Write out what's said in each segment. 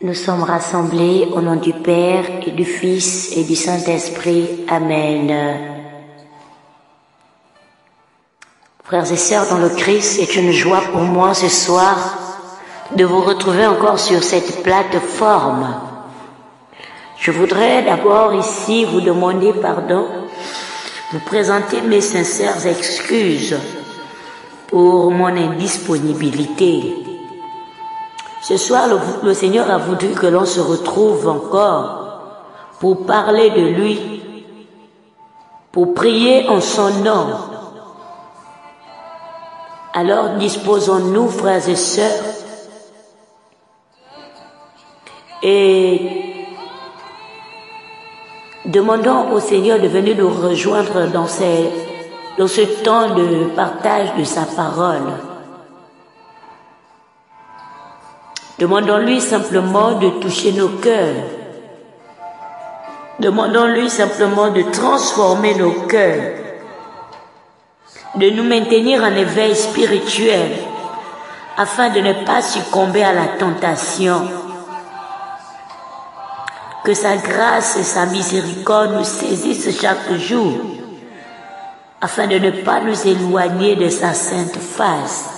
Nous sommes rassemblés au nom du Père et du Fils et du Saint-Esprit. Amen. Frères et sœurs dans le Christ, c'est une joie pour moi ce soir de vous retrouver encore sur cette plateforme. Je voudrais d'abord ici vous demander pardon, vous présenter mes sincères excuses pour mon indisponibilité. Ce soir, le Seigneur a voulu que l'on se retrouve encore pour parler de lui, pour prier en son nom. Alors disposons-nous, frères et sœurs, et demandons au Seigneur de venir nous rejoindre dans ce temps de partage de sa parole. Demandons-lui simplement de toucher nos cœurs. Demandons-lui simplement de transformer nos cœurs, de nous maintenir en éveil spirituel, afin de ne pas succomber à la tentation. Que sa grâce et sa miséricorde nous saisissent chaque jour, afin de ne pas nous éloigner de sa sainte face.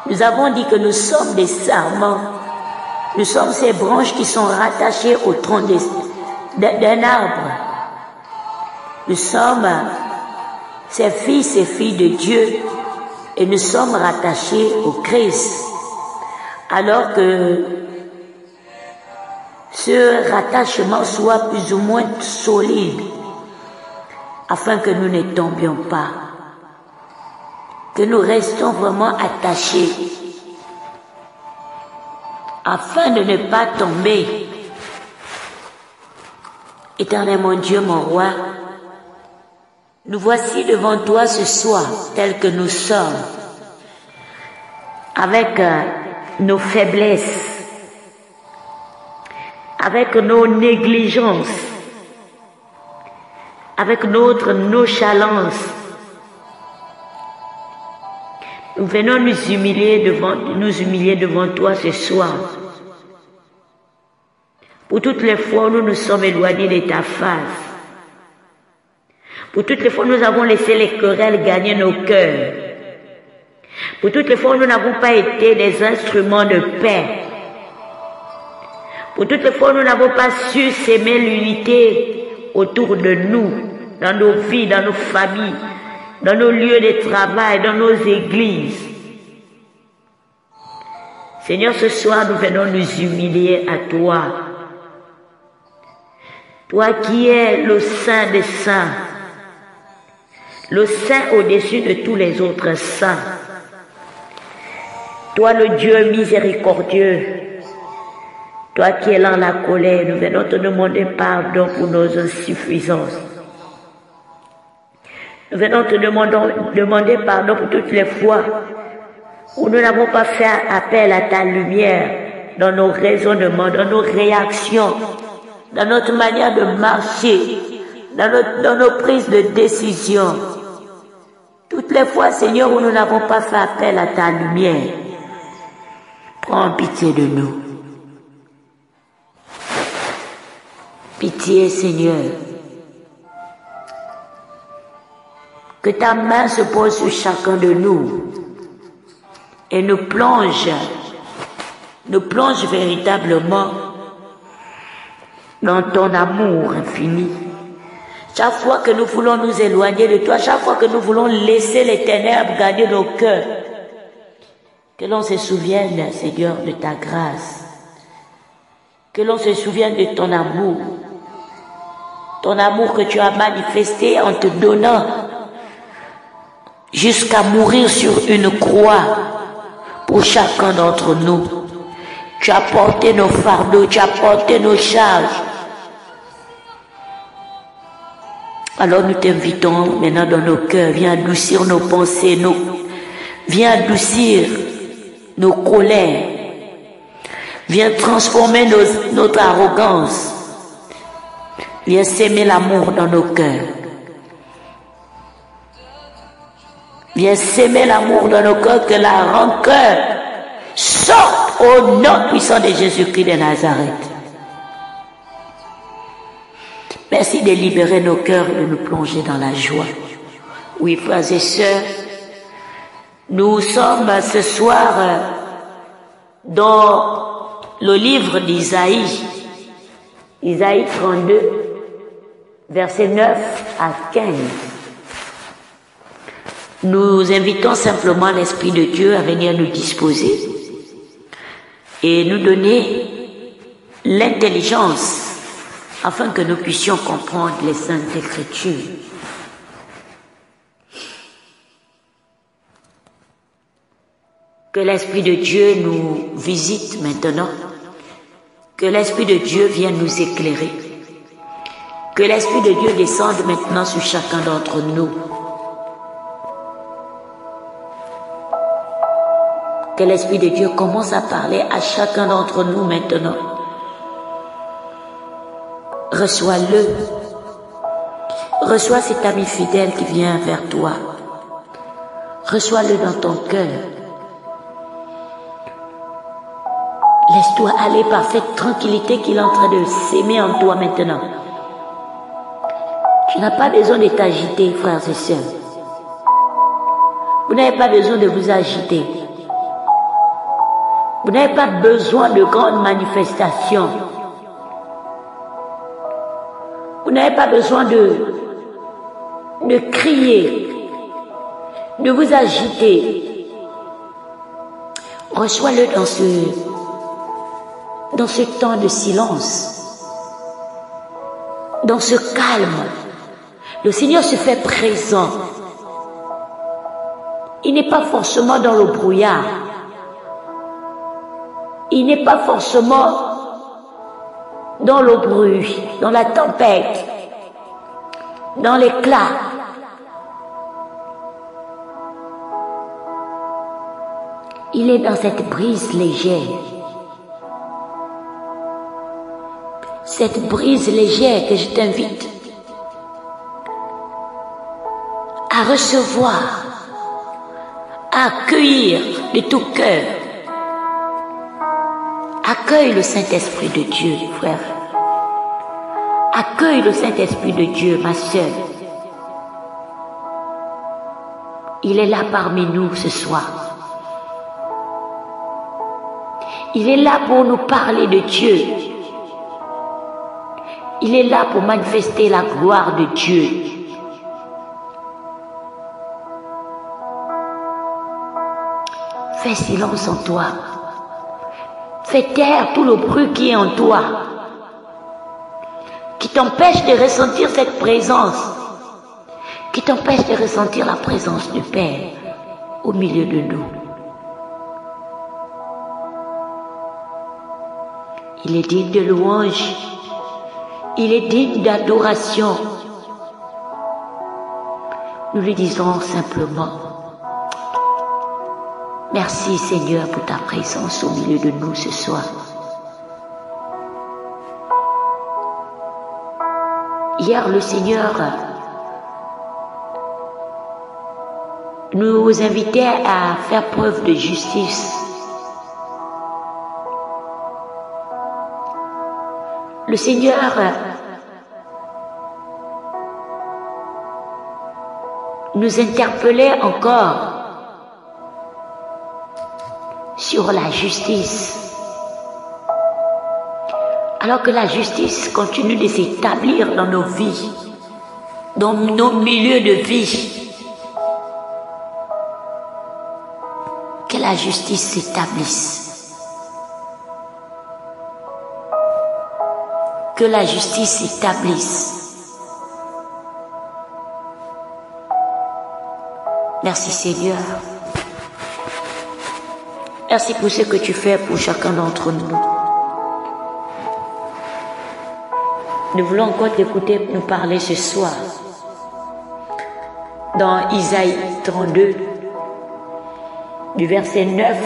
Nous avons dit que nous sommes des sarments. Nous sommes ces branches qui sont rattachées au tronc d'un arbre. Nous sommes ces fils et filles de Dieu et nous sommes rattachés au Christ. Alors que ce rattachement soit plus ou moins solide, afin que nous ne tombions pas, que nous restons vraiment attachés, afin de ne pas tomber. Éternel mon Dieu, mon roi, nous voici devant toi ce soir, tels que nous sommes, avec nos faiblesses, avec nos négligences, avec notre nonchalance. Nous venons nous humilier devant toi ce soir. Pour toutes les fois où nous nous sommes éloignés de ta face. Pour toutes les fois où nous avons laissé les querelles gagner nos cœurs. Pour toutes les fois où nous n'avons pas été des instruments de paix. Pour toutes les fois où nous n'avons pas su s'aimer l'unité autour de nous, dans nos vies, dans nos familles, dans nos lieux de travail, dans nos églises. Seigneur, ce soir, nous venons nous humilier à toi. Toi qui es le Saint des Saints, le Saint au-dessus de tous les autres saints. Toi, le Dieu miséricordieux, toi qui es dans la colère, nous venons te demander pardon pour nos insuffisances. Nous venons te demander pardon pour toutes les fois où nous n'avons pas fait appel à ta lumière dans nos raisonnements, dans nos réactions, dans notre manière de marcher, dans nos prises de décision. Toutes les fois, Seigneur, où nous n'avons pas fait appel à ta lumière, prends pitié de nous. Pitié, Seigneur. Que ta main se pose sur chacun de nous et nous plonge véritablement dans ton amour infini. Chaque fois que nous voulons nous éloigner de toi, chaque fois que nous voulons laisser les ténèbres gagner nos cœurs, que l'on se souvienne, Seigneur, de ta grâce, que l'on se souvienne de ton amour que tu as manifesté en te donnant jusqu'à mourir sur une croix pour chacun d'entre nous. Tu as porté nos fardeaux, tu as porté nos charges. Alors nous t'invitons maintenant dans nos cœurs, viens adoucir nos pensées, viens adoucir nos colères, viens transformer notre arrogance, viens s'aimer l'amour dans nos cœurs. Viens s'aimer l'amour dans nos cœurs, que la rancœur sorte au nom puissant de Jésus-Christ de Nazareth. Merci de libérer nos cœurs et de nous plonger dans la joie. Oui, frères et sœurs, nous sommes ce soir dans le livre d'Isaïe, Isaïe 32, versets 9 à 15. Nous invitons simplement l'Esprit de Dieu à venir nous disposer et nous donner l'intelligence afin que nous puissions comprendre les Saintes Écritures. Que l'Esprit de Dieu nous visite maintenant, que l'Esprit de Dieu vienne nous éclairer, que l'Esprit de Dieu descende maintenant sur chacun d'entre nous. Que l'Esprit de Dieu commence à parler à chacun d'entre nous maintenant. Reçois-le. Reçois cet ami fidèle qui vient vers toi. Reçois-le dans ton cœur. Laisse-toi aller par cette tranquillité qu'il est en train de s'aimer en toi maintenant. Tu n'as pas besoin de t'agiter, frères et sœurs. Vous n'avez pas besoin de vous agiter. Vous n'avez pas besoin de grandes manifestations. Vous n'avez pas besoin de crier, de vous agiter. Reçois-le dans ce temps de silence, dans ce calme. Le Seigneur se fait présent. Il n'est pas forcément dans le brouillard. Il n'est pas forcément dans le bruit, dans la tempête, dans l'éclat. Il est dans cette brise légère. Cette brise légère que je t'invite à recevoir, à accueillir de tout cœur. Accueille le Saint-Esprit de Dieu, frère. Accueille le Saint-Esprit de Dieu, ma sœur. Il est là parmi nous ce soir. Il est là pour nous parler de Dieu. Il est là pour manifester la gloire de Dieu. Fais silence en toi. Fais taire tout le bruit qui est en toi, qui t'empêche de ressentir cette présence, qui t'empêche de ressentir la présence du Père au milieu de nous. Il est digne de louange, il est digne d'adoration. Nous lui disons simplement, merci Seigneur pour ta présence au milieu de nous ce soir. Hier, le Seigneur nous invitait à faire preuve de justice. Le Seigneur nous interpellait encore sur la justice. Alors que la justice continue de s'établir dans nos vies, dans nos milieux de vie, que la justice s'établisse. Que la justice s'établisse. Merci Seigneur. Merci pour ce que tu fais pour chacun d'entre nous. Nous voulons encore t'écouter nous parler ce soir. Dans Isaïe 32, du verset 9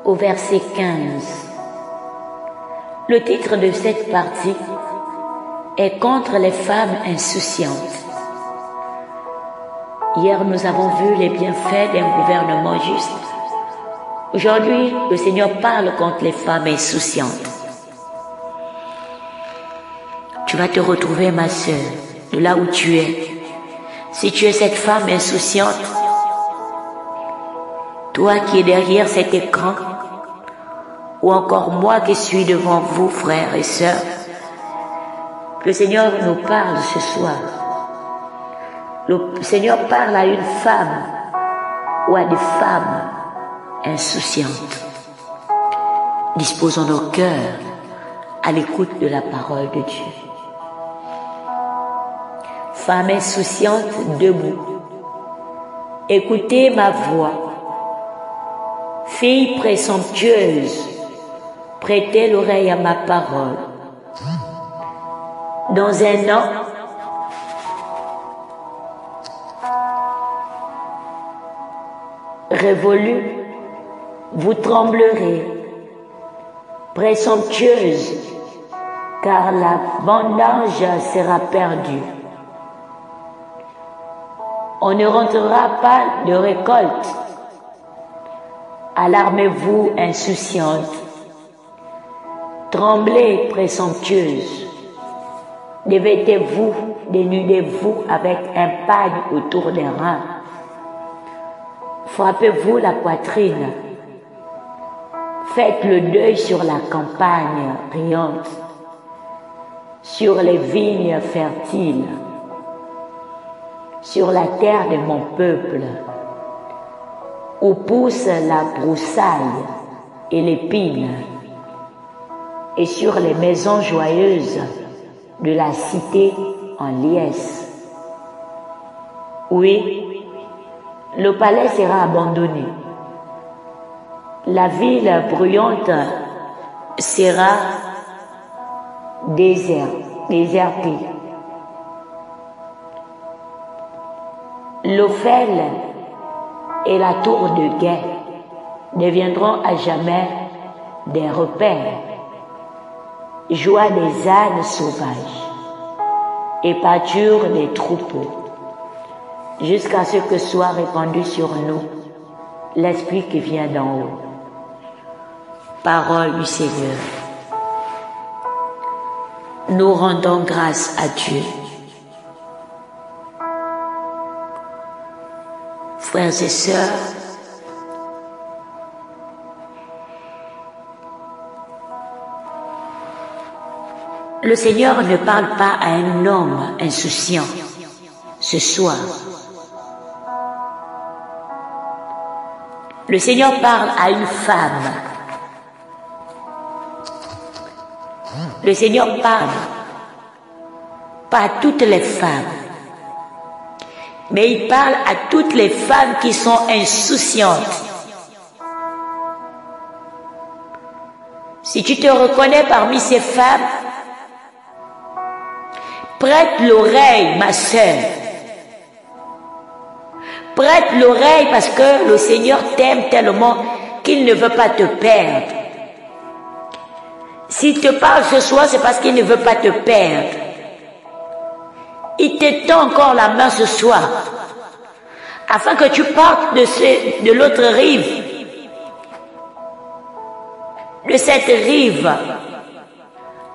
au verset 15. Le titre de cette partie est « Contre les femmes insouciantes ». Hier, nous avons vu les bienfaits d'un gouvernement juste. Aujourd'hui, le Seigneur parle contre les femmes insouciantes. Tu vas te retrouver, ma sœur, de là où tu es. Si tu es cette femme insouciante, toi qui es derrière cet écran, ou encore moi qui suis devant vous, frères et sœurs, le Seigneur nous parle ce soir. Le Seigneur parle à une femme ou à des femmes insouciantes. Disposons nos cœurs à l'écoute de la parole de Dieu. Femme insouciante, debout. Écoutez ma voix. Fille présomptueuse, prêtez l'oreille à ma parole. Dans un an, révolu, vous tremblerez, présomptueuse, car la vendange sera perdue. On ne rentrera pas de récolte. Alarmez-vous, insouciante. Tremblez, présomptueuse. Dévêtez-vous, dénudez-vous avec un pagne autour des reins. Frappez-vous la poitrine. Faites le deuil sur la campagne riante, sur les vignes fertiles, sur la terre de mon peuple, où pousse la broussaille et l'épine, et sur les maisons joyeuses de la cité en liesse. Oui, le palais sera abandonné. La ville bruyante sera désertée. L'Ophel et la tour de guet deviendront à jamais des repères. Joie des ânes sauvages et pâture des troupeaux, jusqu'à ce que soit répandu sur nous l'Esprit qui vient d'en haut. Parole du Seigneur. Nous rendons grâce à Dieu. Frères et sœurs, le Seigneur ne parle pas à un homme insouciant ce soir. Le Seigneur parle à une femme. Le Seigneur parle pas à toutes les femmes, mais il parle à toutes les femmes qui sont insouciantes. Si tu te reconnais parmi ces femmes, prête l'oreille, ma sœur. Prête l'oreille parce que le Seigneur t'aime tellement qu'il ne veut pas te perdre. S'il te parle ce soir, c'est parce qu'il ne veut pas te perdre. Il te tend encore la main ce soir, afin que tu partes de l'autre rive, de cette rive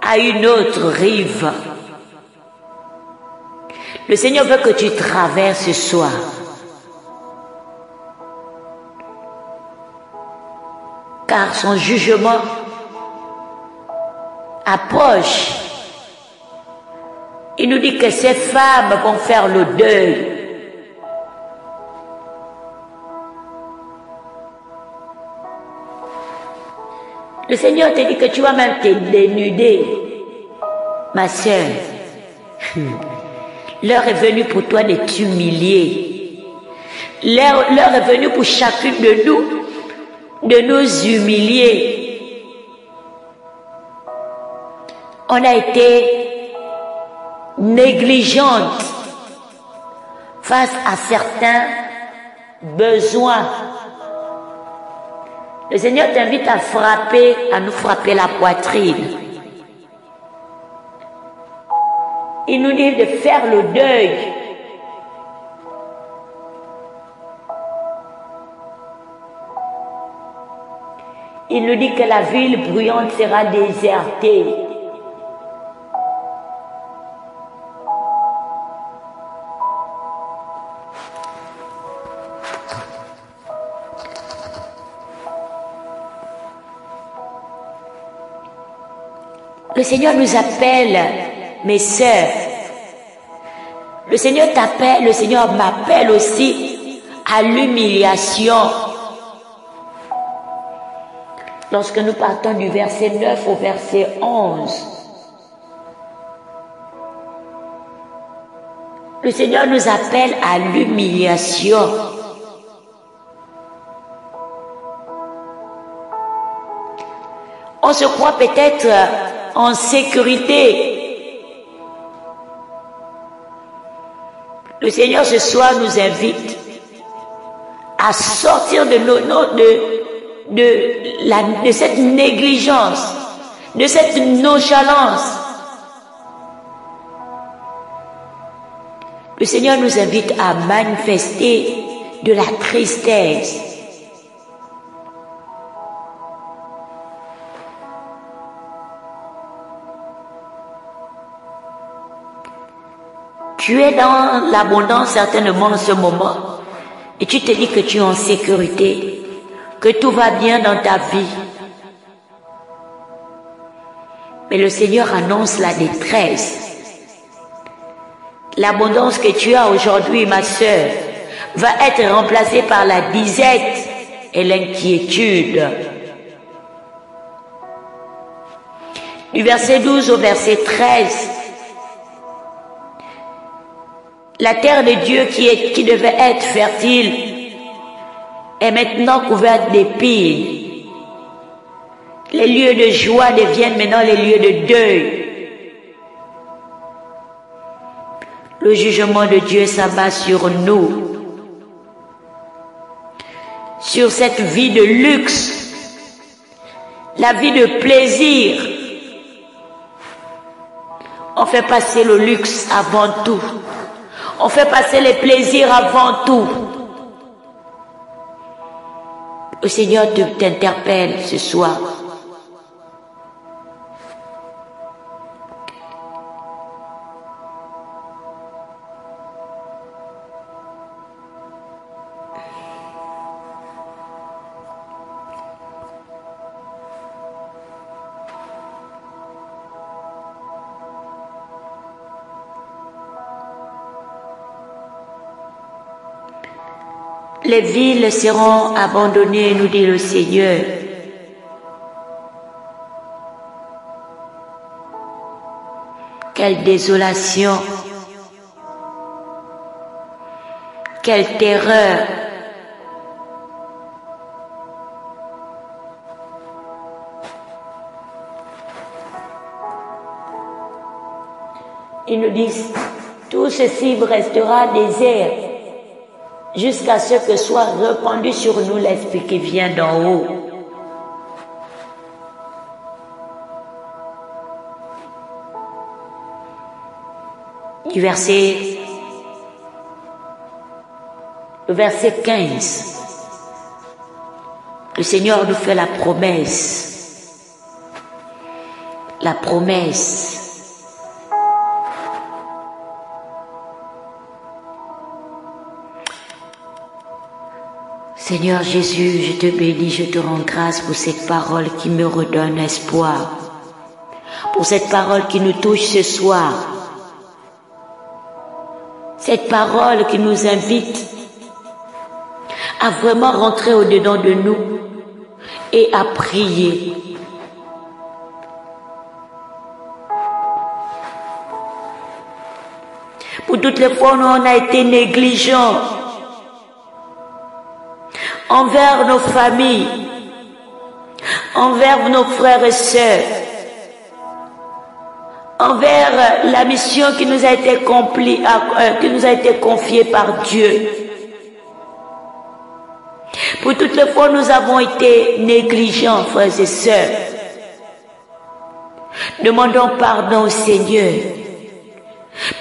à une autre rive. Le Seigneur veut que tu traverses ce soir. Car son jugement approche. Il nous dit que ces femmes vont faire le deuil. Le Seigneur te dit que tu vas même te dénuder, ma sœur. L'heure est venue pour toi de t'humilier. L'heure est venue pour chacune de nous humilier. On a été négligente face à certains besoins. Le Seigneur t'invite à nous frapper la poitrine. Il nous dit de faire le deuil il nous dit que la ville bruyante sera désertée. Le Seigneur nous appelle, mes sœurs. Le Seigneur t'appelle, le Seigneur m'appelle aussi à l'humiliation. Lorsque nous partons du verset 9 au verset 11, le Seigneur nous appelle à l'humiliation. On se croit peut-être en sécurité. Le Seigneur ce soir nous invite à sortir de cette négligence, de cette nonchalance. Le Seigneur nous invite à manifester de la tristesse. Tu es dans l'abondance certainement en ce moment et tu te dis que tu es en sécurité, que tout va bien dans ta vie. Mais le Seigneur annonce la détresse. L'abondance que tu as aujourd'hui, ma sœur, va être remplacée par la disette et l'inquiétude. Du verset 12 au verset 13, la terre de Dieu qui devait être fertile est maintenant couverte d'épines. Les lieux de joie deviennent maintenant les lieux de deuil. Le jugement de Dieu s'abat sur nous, sur cette vie de luxe, la vie de plaisir. On fait passer le luxe avant tout. On fait passer les plaisirs avant tout. Le Seigneur t'interpelle ce soir. Les villes seront abandonnées, nous dit le Seigneur. Quelle désolation, quelle terreur. Ils nous disent, tout ceci restera désert, jusqu'à ce que soit répandu sur nous l'Esprit qui vient d'en haut. Le verset 15, le Seigneur nous fait la promesse. La promesse. Seigneur Jésus, je te bénis, je te rends grâce pour cette parole qui me redonne espoir, pour cette parole qui nous touche ce soir, cette parole qui nous invite à vraiment rentrer au-dedans de nous et à prier. Pour toutes les fois où on a été négligents envers nos familles, envers nos frères et sœurs, envers la mission qui nous a été confiée par Dieu. Pour toutes les fois où nous avons été négligents, frères et sœurs, demandons pardon au Seigneur.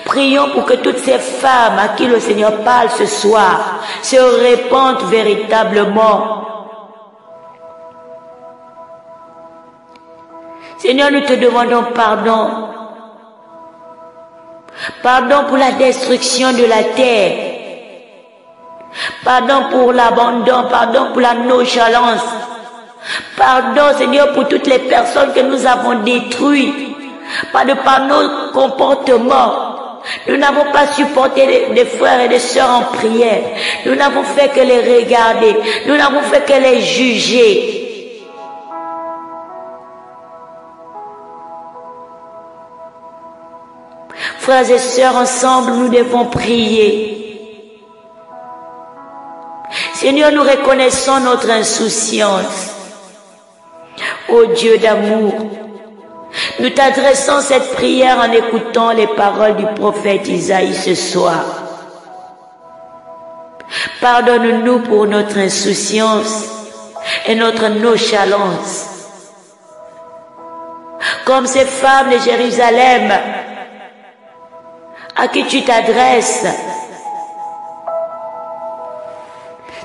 Prions pour que toutes ces femmes à qui le Seigneur parle ce soir se répandent véritablement. Seigneur, nous te demandons pardon. Pardon pour la destruction de la terre. Pardon pour l'abandon. Pardon pour la nonchalance. Pardon, Seigneur, pour toutes les personnes que nous avons détruites par nos comportements. Nous n'avons pas supporté des frères et des sœurs en prière. Nous n'avons fait que les regarder. Nous n'avons fait que les juger. Frères et sœurs, ensemble, nous devons prier. Seigneur, nous reconnaissons notre insouciance. Ô Dieu d'amour, nous t'adressons cette prière en écoutant les paroles du prophète Isaïe ce soir. Pardonne-nous pour notre insouciance et notre nonchalance. Comme ces femmes de Jérusalem à qui tu t'adresses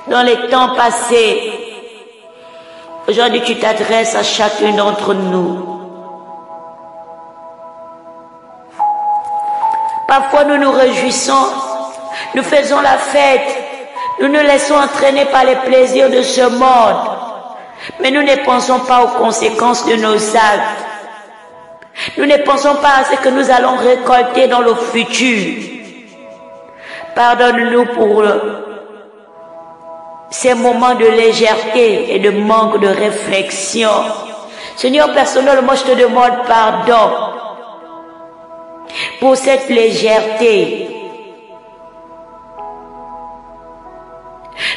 dans les temps passés. Aujourd'hui, tu t'adresses à chacun d'entre nous. Parfois, nous nous réjouissons, nous faisons la fête, nous nous laissons entraîner par les plaisirs de ce monde, mais nous ne pensons pas aux conséquences de nos actes. Nous ne pensons pas à ce que nous allons récolter dans le futur. Pardonne-nous pour ces moments de légèreté et de manque de réflexion. Seigneur, personnellement, je te demande pardon pour cette légèreté.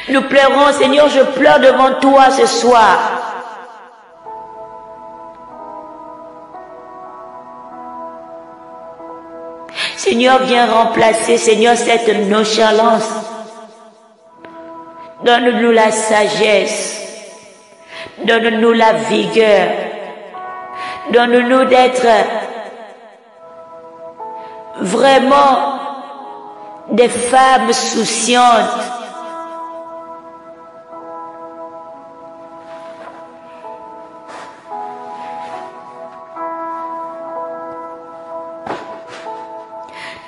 Nous pleurons, Seigneur, je pleure devant toi ce soir. Seigneur, viens remplacer, Seigneur, cette nonchalance. Donne-nous la sagesse. Donne-nous la vigueur. Donne-nous d'être vraiment des femmes souciantes.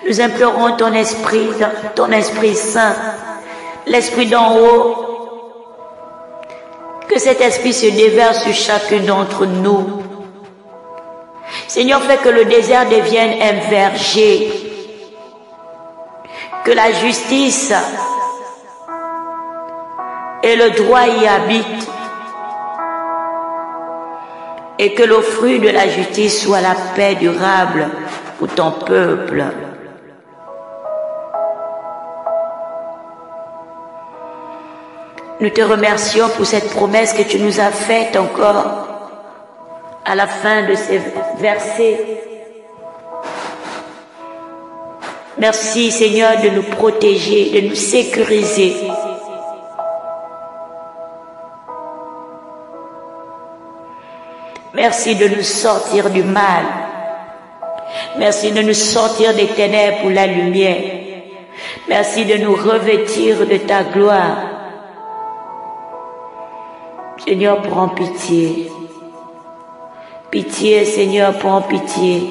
Nous implorons ton Esprit Saint, l'Esprit d'en haut, que cet Esprit se déverse sur chacun d'entre nous. Seigneur, fais que le désert devienne un verger, que la justice et le droit y habitent, et que le fruit de la justice soit la paix durable pour ton peuple. Nous te remercions pour cette promesse que tu nous as faite encore à la fin de ces versets. Merci Seigneur de nous protéger, de nous sécuriser. Merci de nous sortir du mal. Merci de nous sortir des ténèbres pour la lumière. Merci de nous revêtir de ta gloire. Seigneur, prends pitié. Pitié, Seigneur, prends pitié.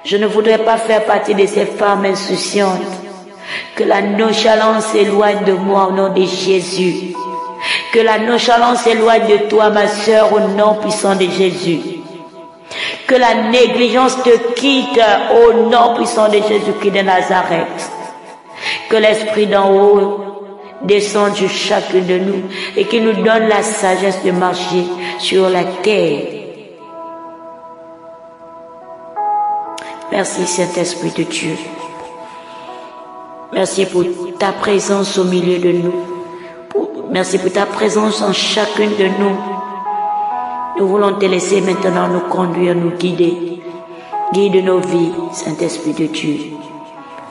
Je ne voudrais pas faire partie de ces femmes insouciantes. Que la nonchalance s'éloigne de moi au nom de Jésus. Que la nonchalance s'éloigne de toi, ma sœur, au nom puissant de Jésus. Que la négligence te quitte au nom puissant de Jésus-Christ de Nazareth. Que l'Esprit d'en haut descende sur chacun de nous et qu'il nous donne la sagesse de marcher sur la terre. Merci Saint-Esprit de Dieu. Merci pour ta présence au milieu de nous. Merci pour ta présence en chacun de nous. Nous voulons te laisser maintenant nous conduire, nous guider. Guide nos vies, Saint-Esprit de Dieu.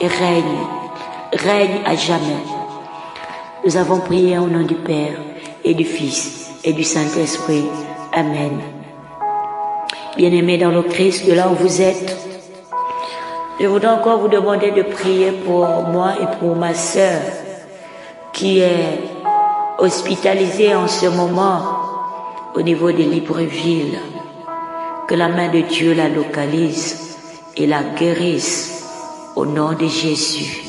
Et règne à jamais. Nous avons prié au nom du Père et du Fils et du Saint-Esprit. Amen. Bien-aimés dans le Christ, de là où vous êtes, je voudrais encore vous demander de prier pour moi et pour ma sœur qui est hospitalisée en ce moment au niveau de Libreville. Que la main de Dieu la localise et la guérisse au nom de Jésus.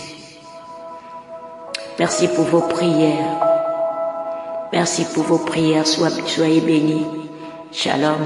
Merci pour vos prières. Merci pour vos prières. Soyez bénis. Shalom.